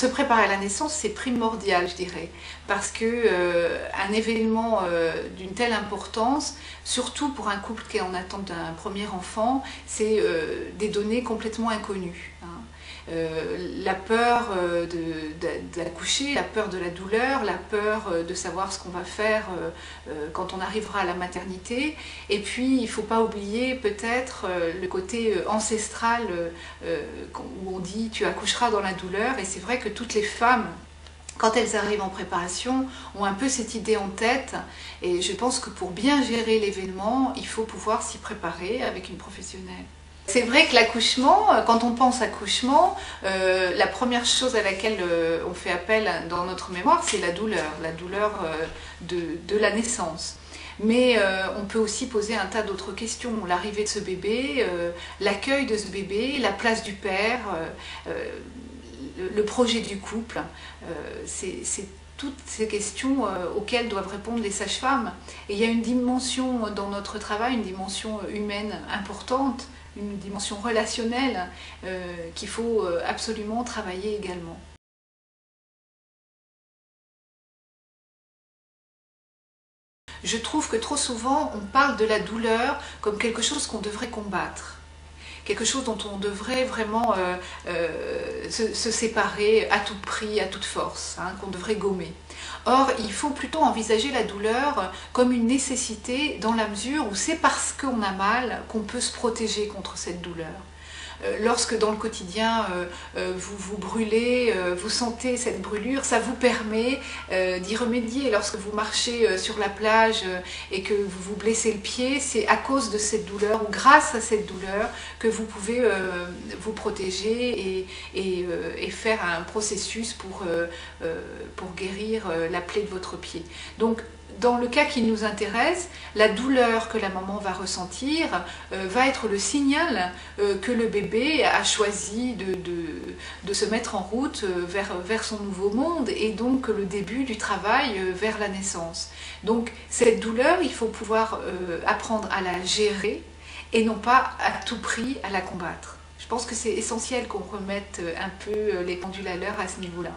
se préparer à la naissance, c'est primordial, je dirais, parce que un événement d'une telle importance, surtout pour un couple qui est en attente d'un premier enfant, c'est des données complètement inconnues. Hein. La peur d'accoucher, la peur de la douleur, la peur de savoir ce qu'on va faire quand on arrivera à la maternité. Et puis, il ne faut pas oublier peut-être le côté ancestral où on dit « tu accoucheras dans la douleur ». Et c'est vrai que toutes les femmes, quand elles arrivent en préparation, ont un peu cette idée en tête. Et je pense que pour bien gérer l'événement, il faut pouvoir s'y préparer avec une professionnelle. C'est vrai que l'accouchement, quand on pense accouchement, la première chose à laquelle on fait appel dans notre mémoire, c'est la douleur de la naissance. Mais on peut aussi poser un tas d'autres questions. L'arrivée de ce bébé, l'accueil de ce bébé, la place du père, le projet du couple, c'est toutes ces questions auxquelles doivent répondre les sages-femmes. Et il y a une dimension dans notre travail, une dimension humaine importante, une dimension relationnelle qu'il faut absolument travailler également. Je trouve que trop souvent, on parle de la douleur comme quelque chose qu'on devrait combattre. Quelque chose dont on devrait vraiment se séparer à tout prix, à toute force, hein, qu'on devrait gommer. Or, il faut plutôt envisager la douleur comme une nécessité dans la mesure où c'est parce qu'on a mal qu'on peut se protéger contre cette douleur. Lorsque dans le quotidien vous vous brûlez, vous sentez cette brûlure, ça vous permet d'y remédier. Lorsque vous marchez sur la plage et que vous vous blessez le pied, c'est à cause de cette douleur ou grâce à cette douleur que vous pouvez vous protéger et faire un processus pour guérir la plaie de votre pied. Donc, dans le cas qui nous intéresse, la douleur que la maman va ressentir va être le signal que le bébé a choisi de se mettre en route vers son nouveau monde et donc le début du travail vers la naissance. Donc cette douleur, il faut pouvoir apprendre à la gérer et non pas à tout prix à la combattre. Je pense que c'est essentiel qu'on remette un peu les pendules à l'heure à ce niveau-là.